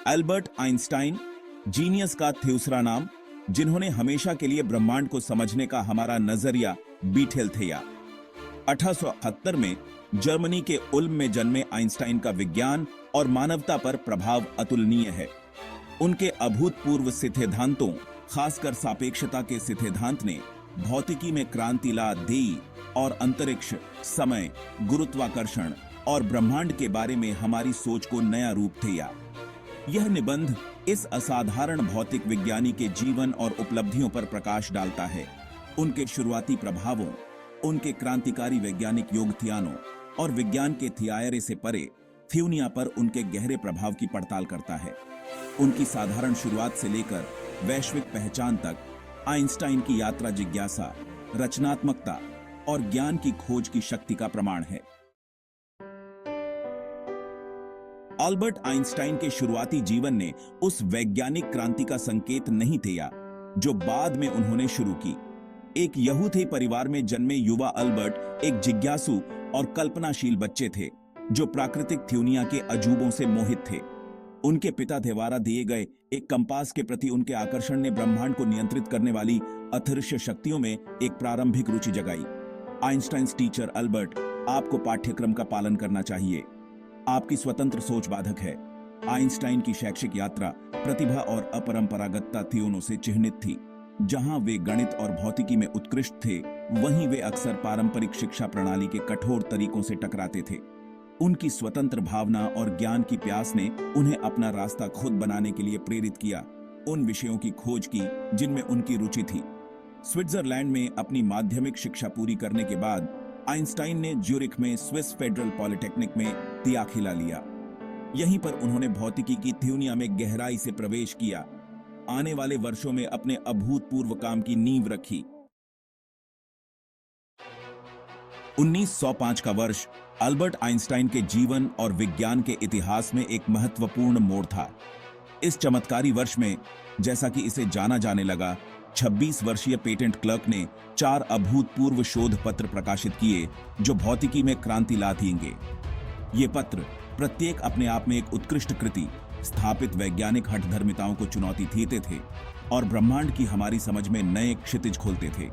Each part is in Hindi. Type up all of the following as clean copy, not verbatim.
एल्बर्ट आइंस्टाइन, जीनियस का दूसरा नाम, जिन्होंने हमेशा के लिए ब्रह्मांड को समझने का हमारा नजरिया बीठेल थे। 1878 में जर्मनी के उल्म में जन्मे आइंस्टाइन का विज्ञान और मानवता पर प्रभाव अतुलनीय है। उनके अभूतपूर्व सिद्धांतों, खासकर सापेक्षता के सिद्धांत ने भौतिकी में क्रांति ला दी और अंतरिक्ष, समय, गुरुत्वाकर्षण और ब्रह्मांड के बारे में हमारी सोच को नया रूप दिया। यह निबंध इस असाधारण भौतिक विज्ञानी के जीवन और उपलब्धियों पर प्रकाश डालता है, उनके शुरुआती प्रभावों, उनके क्रांतिकारी वैज्ञानिक योगदानों और विज्ञान के थियारे से परे थ्यूनिया पर उनके गहरे प्रभाव की पड़ताल करता है। उनकी साधारण शुरुआत से लेकर वैश्विक पहचान तक आइंस्टाइन की यात्रा जिज्ञासा, रचनात्मकता और ज्ञान की खोज की शक्ति का प्रमाण है। अल्बर्ट आइंस्टाइन के शुरुआती जीवन ने उस वैज्ञानिक क्रांति का संकेत नहीं दिया जो बाद में उन्होंने शुरू की। एक यहूदी परिवार में जन्मे युवा अल्बर्ट एक जिज्ञासु और कल्पनाशील बच्चे थे जो प्राकृतिक थ्यूनिया के अजूबों से मोहित थे। उनके पिता द्वारा दिए गए एक कंपास के प्रति उनके आकर्षण ने ब्रह्मांड को नियंत्रित करने वाली अदृश्य शक्तियों में एक प्रारंभिक रुचि जगाई। आइंस्टाइन टीचर अल्बर्ट, आपको पाठ्यक्रम का पालन करना चाहिए, आपकी स्वतंत्र सोच बाधक है। आइंस्टाइन की शैक्षिक यात्रा प्रतिभा और अपरंपरागतता तीनों से चिह्नित थी। जहां वे गणित और भौतिकी में उत्कृष्ट थे, वहीं वे अक्सर पारंपरिक शिक्षा प्रणाली के कठोर तरीकों से टकराते थे। उनकी स्वतंत्र भावना और ज्ञान की प्यास ने उन्हें अपना रास्ता खुद बनाने के लिए प्रेरित किया, उन विषयों की खोज की जिनमें उनकी रुचि थी। स्विट्जरलैंड में अपनी माध्यमिक शिक्षा पूरी करने के बाद आइंस्टाइन ने ज्यूरिख में स्विस फेडरल पॉलिटेक्निक में दाखिला लिया। यहीं पर उन्होंने भौतिकी की थ्यूनिया में गहराई से प्रवेश किया। आने वाले वर्षों में अपने अभूतपूर्व काम की नींव रखी। 1905 का वर्ष अल्बर्ट आइंस्टाइन के जीवन और विज्ञान के इतिहास में एक महत्वपूर्ण मोड़ था। इस चमत्कारी वर्ष में, जैसा कि इसे जाना जाने लगा, 26 वर्षीय पेटेंट क्लर्क ने 4 अभूतपूर्व शोध पत्र प्रकाशित किए जो भौतिकी में क्रांति ला देंगे। ये पत्र प्रत्येक अपने आप में एक उत्कृष्ट कृति, स्थापित वैज्ञानिक हठधर्मिताओं को चुनौती देते थे और ब्रह्मांड की हमारी समझ में नए क्षितिज खोलते थे।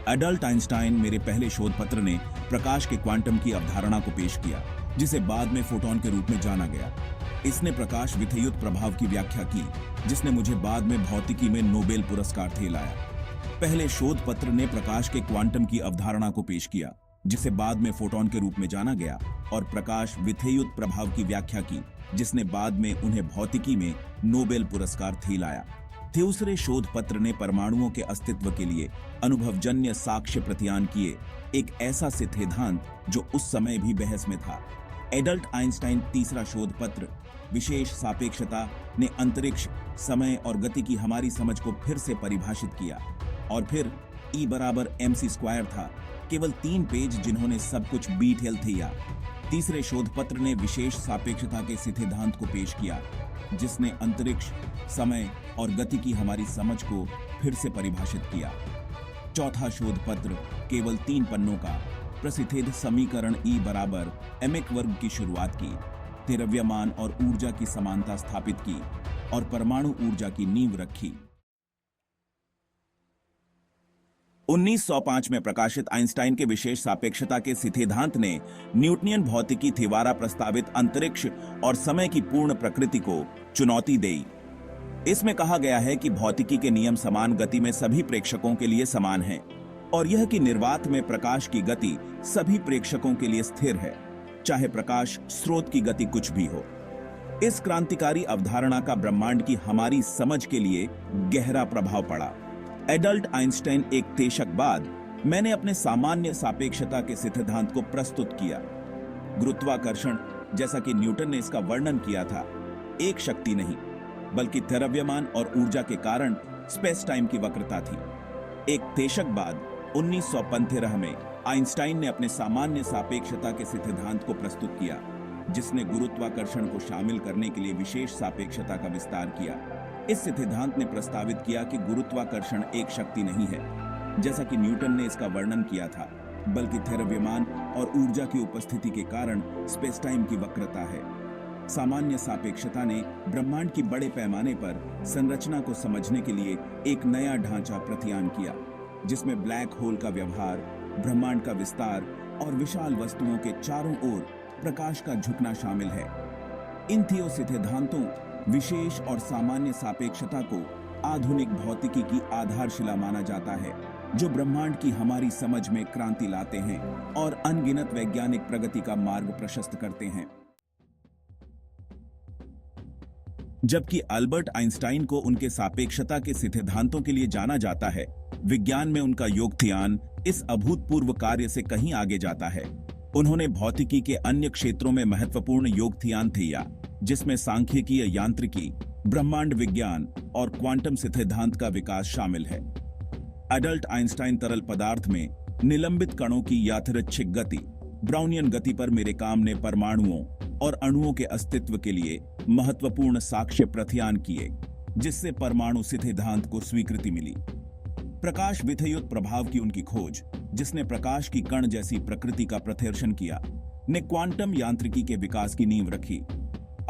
एडल्ट आइंस्टाइन मेरे पहले शोध पत्र ने प्रकाश के क्वांटम की अवधारणा को पेश किया, जिसे बाद में फोटॉन के रूप में जाना गया। इसने प्रकाश विथयुत प्रभाव की व्याख्या की, जिसने मुझे बाद में भौतिकी में नोबेल पुरस्कार दिलाया। पहले शोध पत्र ने प्रकाश के क्वांटम की अवधारणा को पेश किया, जिसे बाद में फोटॉन के रूप में जाना गया, और प्रकाश विथयुत प्रभाव की व्याख्या की, जिसने बाद में उन्हें भौतिकी में नोबेल पुरस्कार दिलाया। दूसरे शोध पत्र ने परमाणुओं के अस्तित्व के लिए अनुभवजन्य साक्ष्य प्रत्यान किए, एक ऐसा सिद्धांत जो उस समय भी बहस में था। एडल्ट आइंस्टाइन तीसरा शोध पत्र, विशेष सापेक्षता, ने अंतरिक्ष, समय और गति की हमारी समझ को फिर से परिभाषित किया। और फिर E बराबर mc² था, केवल 3 पेज जिन्होंने सब कुछ बीठेल दिया। तीसरे शोध पत्र ने विशेष सापेक्षता के सिद्धांत को पेश किया, जिसने अंतरिक्ष, समय और गति की हमारी समझ को फिर से परिभाषित किया। चौथा शोध पत्र केवल 3 पन्नों का प्रसिद्ध समीकरण E बराबर mc वर्ग की शुरुआत की, द्रव्यमान और ऊर्जा की समानता स्थापित की और परमाणु ऊर्जा की नींव रखी। 1905 में प्रकाशित आइंस्टाइन के विशेष सापेक्षता के सिद्धांत ने न्यूटनियन भौतिकी द्वारा प्रस्तावित अंतरिक्ष और समय की पूर्ण प्रकृति को चुनौती दी। इसमें कहा गया है कि भौतिकी के नियम समान गति में सभी प्रेक्षकों के लिए समान हैं, और यह कि निर्वात में प्रकाश की गति सभी प्रेक्षकों के लिए स्थिर है, चाहे प्रकाश स्रोत की गति कुछ भी हो। इस क्रांतिकारी अवधारणा का ब्रह्मांड की हमारी समझ के लिए गहरा प्रभाव पड़ा। एडल्ट आइंस्टाइन एक दशक बाद मैंने अपने सामान्य सापेक्षता के सिद्धांत को प्रस्तुत किया। गुरुत्वाकर्षण, जैसा कि न्यूटन ने इसका वर्णन किया था, एक शक्ति नहीं बल्कि द्रव्यमान और ऊर्जा के कारण स्पेस टाइम की वक्रता थी। एक दशक बाद 1915 में आइंस्टाइन ने अपने सामान्य सापेक्षता के सिद्धांत को प्रस्तुत किया, जिसने गुरुत्वाकर्षण को शामिल करने के लिए विशेष सापेक्षता का विस्तार किया। इस सिद्धांत ने प्रस्तावित किया कि गुरुत्वाकर्षण एक शक्ति नहीं है, जैसा कि न्यूटन ने इसका वर्णन किया था, बल्कि द्रव्यमान और ऊर्जा की उपस्थिति के कारण स्पेस टाइम की वक्रता है। सामान्य सापेक्षता ने ब्रह्मांड की बड़े पैमाने पर संरचना को समझने के लिए एक नया ढांचा प्रत्यान किया, जिसमें ब्लैक होल का व्यवहार, ब्रह्मांड का विस्तार और विशाल वस्तुओं के चारों ओर प्रकाश का झुकना शामिल है। इन थियो सिद्धांतों, विशेष और सामान्य सापेक्षता को आधुनिक भौतिकी की आधारशिला माना जाता है, जो ब्रह्मांड की हमारी समझ में क्रांति लाते हैं और अनगिनत वैज्ञानिक प्रगति का मार्ग प्रशस्त करते हैं। जबकि अल्बर्ट आइंस्टाइन को उनके सापेक्षता के सिद्धांतों के लिए जाना जाता है, विज्ञान में उनका योगदान इस अभूतपूर्व कार्य से कहीं आगे जाता है। उन्होंने भौतिकी के अन्य क्षेत्रों में महत्वपूर्ण योगदान दिया, जिसमें सांख्यिकीय यांत्रिकी, ब्रह्मांड विज्ञान और क्वांटम सिद्धांत का विकास शामिल है। एडल्ट आइंस्टाइन तरल पदार्थ में निलंबित कणों की यादृच्छिक गति, ब्राउनियन गति पर मेरे काम ने परमाणुओं और अणुओं के अस्तित्व के लिए महत्वपूर्ण साक्ष्य प्रत्यान किए, जिससे परमाणु सिद्धांत को स्वीकृति मिली। प्रकाश विद्युत प्रभाव की उनकी खोज, जिसने प्रकाश की कण जैसी प्रकृति का प्रदर्शन किया, ने क्वांटम यांत्रिकी के विकास की नींव रखी।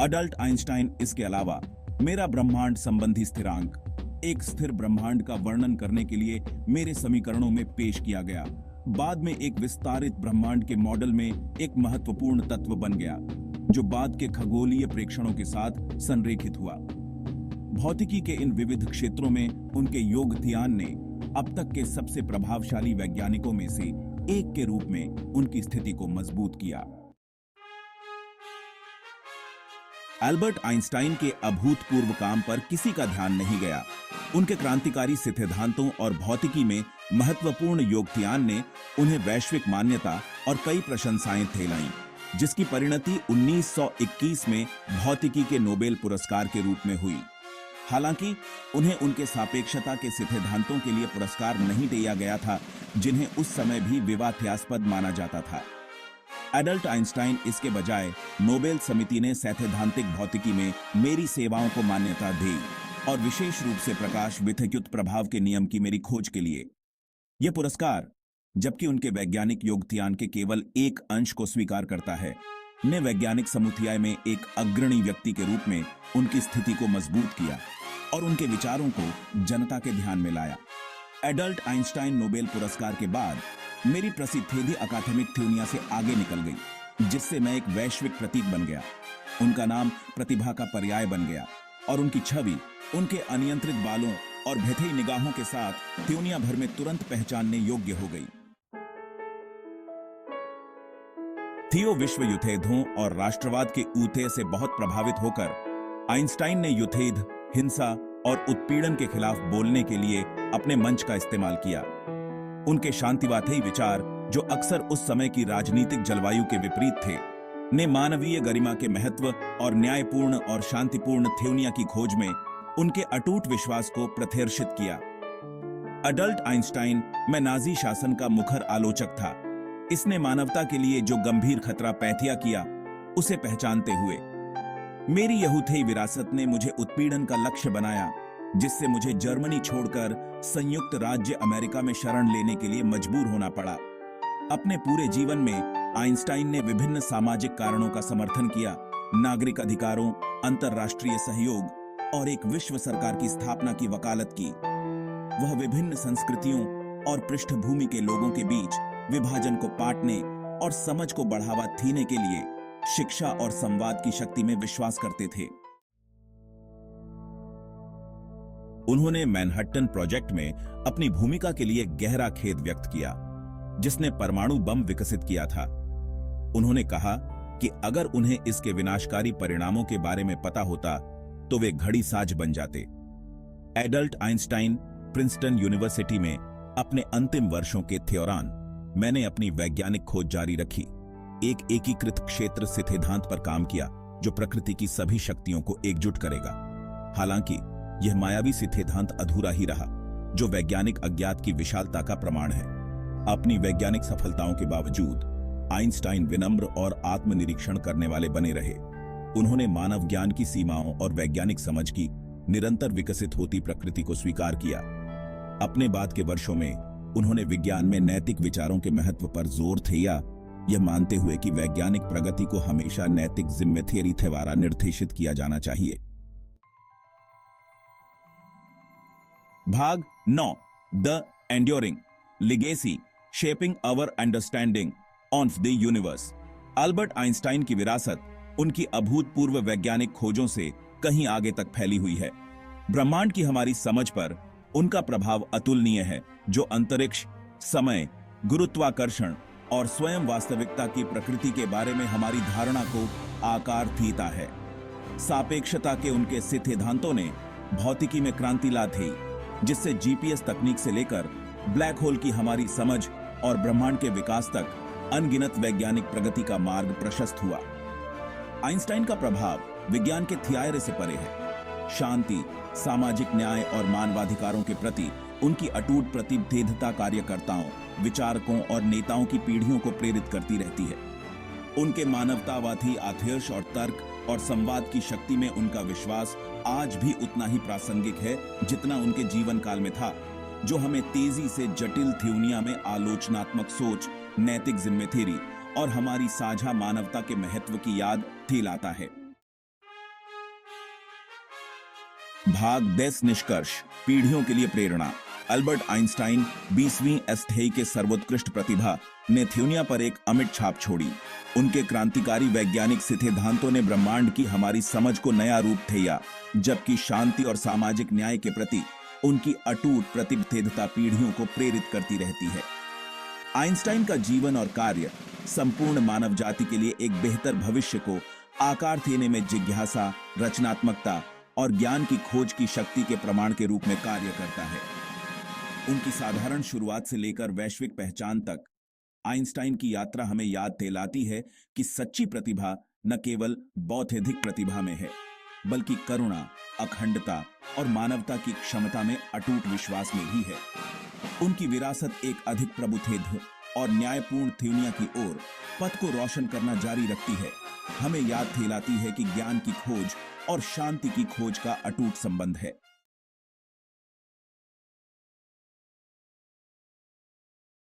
एडल्ट आइंस्टाइन इसके अलावा मेरा ब्रह्मांड संबंधी स्थिरांक, एक स्थिर ब्रह्मांड का वर्णन करने के लिए मेरे समीकरणों में पेश किया गया, बाद में एक विस्तारित ब्रह्मांड के मॉडल में एक महत्वपूर्ण तत्व बन गया, जो बाद के खगोलीय प्रेक्षणों के साथ संरेखित हुआ। भौतिकी के इन विविध क्षेत्रों में उनके योगदान ने अब तक के सबसे प्रभावशाली वैज्ञानिकों में से एक के रूप में उनकी स्थिति को मजबूत किया। एल्बर्ट आइंस्टाइन के अभूतपूर्व काम पर किसी का ध्यान नहीं गया। उनके क्रांतिकारी सिद्धांतों और भौतिकी में महत्वपूर्ण योगदान ने उन्हें वैश्विक मान्यता और कई प्रशंसाएं दिलाईं, जिसकी परिणति 1921 में भौतिकी के नोबेल पुरस्कार के रूप में हुई। हालांकि उन्हें उनके सापेक्षता के सिद्धांतों के लिए पुरस्कार नहीं दिया गया था, जिन्हें उस समय भी विवादास्पद माना जाता था। एडल्ट आइंस्टाइन इसके बजाय नोबेल समिति ने सैद्धांतिक भौतिकी में मेरी सेवाओं को मान्यता दी, और विशेष रूप से प्रकाश विद्युत प्रभाव के नियम की मेरी खोज के लिए। यह पुरस्कार, जबकि उनके वैज्ञानिक योगदान के केवल एक अंश को स्वीकार करता है, ने वैज्ञानिक समुदाय में एक अग्रणी व्यक्ति के रूप में उनकी स्थिति को मजबूत किया और उनके विचारों को जनता के ध्यान में लाया। एडल्ट आइंस्टाइन नोबेल पुरस्कार के बाद मेरी प्रसिद्धि अकादमिक दुनिया से आगे निकल गई, जिससे मैं एक वैश्विक प्रतीक बन गया। उनका नाम प्रतिभा का पर्याय बन गया और उनकी छवि उनके अनियंत्रित बालों और भैथई निगाहों के साथ दुनिया भर में तुरंत पहचानने योग्य हो गई। थियो विश्व युद्धों और राष्ट्रवाद के ऊते से बहुत प्रभावित होकर आइंस्टाइन ने युद्ध, हिंसा और उत्पीड़न के खिलाफ बोलने के लिए अपने मंच का इस्तेमाल किया। उनके शांतिवादी विचार, जो अक्सर उस समय की राजनीतिक जलवायु के विपरीत थे, ने मानवीय गरिमा के महत्व और न्यायपूर्ण और शांतिपूर्ण दुनिया की खोज में उनके अटूट विश्वास को प्रदर्शित किया। एडल्ट आइंस्टाइन में नाजी शासन का मुखर आलोचक था। इसने मानवता के लिए जो गंभीर खतरा पैदा किया, उसे पहचानते हुए मेरी यहूदी विरासत ने मुझे उत्पीड़न का लक्ष्य बनाया, जिससे मुझे जर्मनी छोड़कर संयुक्त राज्य अमेरिका में शरण लेने के लिए मजबूर होना पड़ा। अपने पूरे जीवन में आइंस्टाइन ने विभिन्न सामाजिक कारणों का समर्थन किया, नागरिक अधिकारों, अंतर्राष्ट्रीय सहयोग और एक विश्व सरकार की स्थापना की वकालत की। वह विभिन्न संस्कृतियों और पृष्ठभूमि के लोगों के बीच विभाजन को पाटने और समझ को बढ़ावा देने के लिए शिक्षा और संवाद की शक्ति में विश्वास करते थे। उन्होंने मैनहट्टन प्रोजेक्ट में अपनी भूमिका के लिए गहरा खेद व्यक्त किया, जिसने परमाणु बम विकसित किया था। उन्होंने कहा कि अगर उन्हें इसके विनाशकारी परिणामों के बारे में पता होता तो वे घड़ीसाज बन जाते। एडल्ट आइंस्टाइन प्रिंसटन यूनिवर्सिटी में अपने अंतिम वर्षों के दौरान मैंने अपनी वैज्ञानिक खोज जारी रखी, एक एकीकृत क्षेत्र सिद्धांत पर काम किया जो प्रकृति की सभी शक्तियों को एकजुट करेगा। हालांकि यह मायावी सिद्धांत अधूरा ही रहा, जो वैज्ञानिक अज्ञात की विशालता का प्रमाण है। अपनी वैज्ञानिक सफलताओं के बावजूद आइंस्टाइन विनम्र और आत्मनिरीक्षण करने वाले बने रहे। उन्होंने मानव ज्ञान की सीमाओं और वैज्ञानिक समझ की निरंतर विकसित होती प्रकृति को स्वीकार किया। अपने बाद के वर्षों में उन्होंने विज्ञान में नैतिक विचारों के महत्व पर जोर दिया यह मानते हुए कि वैज्ञानिक प्रगति को हमेशा नैतिक जिम्मेदारी द्वारा निर्देशित किया जाना चाहिए। भाग 9 the enduring legacy shaping our understanding of the universe. Albert Einstein की विरासत उनकी अभूतपूर्व वैज्ञानिक खोजों से कहीं आगे तक फैली हुई है। ब्रह्मांड की हमारी समझ पर उनका प्रभाव अतुलनीय है, जो अंतरिक्ष, समय, गुरुत्वाकर्षण और स्वयं वास्तविकता की प्रकृति के बारे में हमारी धारणा को आकार देता है। सापेक्षता के उनके सिद्धांतों ने भौतिकी में क्रांति ला दी, जिससे जीपीएस तकनीक से लेकर ब्लैक होल की हमारी समझ और ब्रह्मांड के विकास तक अनगिनत वैज्ञानिक प्रगति का मार्ग प्रशस्त हुआ। आइंस्टाइन का प्रभाव विज्ञान के थियारे से परे है। शांति, सामाजिक न्याय और मानवाधिकारों के प्रति उनकी अटूट प्रतिबद्धता कार्यकर्ताओं, विचारकों और नेताओं की पीढ़ियों को प्रेरित करती रहती है। उनके मानवतावादी आदर्श और तर्क और संवाद की शक्ति में उनका विश्वास आज भी उतना ही प्रासंगिक है जितना उनके जीवन काल में था, जो हमें तेजी से जटिल दुनिया में आलोचनात्मक सोच, नैतिक जिम्मेदारी और हमारी साझा मानवता के महत्व की याद दिलाता है। भाग 10 निष्कर्ष पीढ़ियों के लिए प्रेरणा। अल्बर्ट आइंस्टाइन 20वीं सदी के सर्वोत्कृष्ट प्रतिभा ने दुनिया पर एक अमिट छाप छोड़ी। उनके क्रांतिकारी वैज्ञानिक सिद्धांतों ने ब्रह्मांड की हमारी समझ को नया रूप दिया, जबकि शांति और सामाजिक न्याय के प्रति उनकी अटूट प्रतिबद्धता पीढ़ियों को प्रेरित करती रहती है। आइंस्टाइन का जीवन और कार्य संपूर्ण मानव जाति के लिए एक बेहतर भविष्य को आकार देने में जिज्ञासा, रचनात्मकता और ज्ञान की खोज की शक्ति के प्रमाण के रूप में कार्य करता है। उनकी साधारण शुरुआत से लेकर वैश्विक पहचान तक आइंस्टाइन की यात्रा हमें याद दिलाती है कि सच्ची प्रतिभा न केवल बौद्धिक प्रतिभा में है, बल्कि करुणा, अखंडता और मानवता की क्षमता में अटूट विश्वास में भी है। उनकी विरासत एक अधिक प्रबुद्ध और न्यायपूर्ण दुनिया की ओर पथ को रोशन करना जारी रखती है, हमें याद दिलाती है कि ज्ञान की खोज और शांति की खोज का अटूट संबंध है।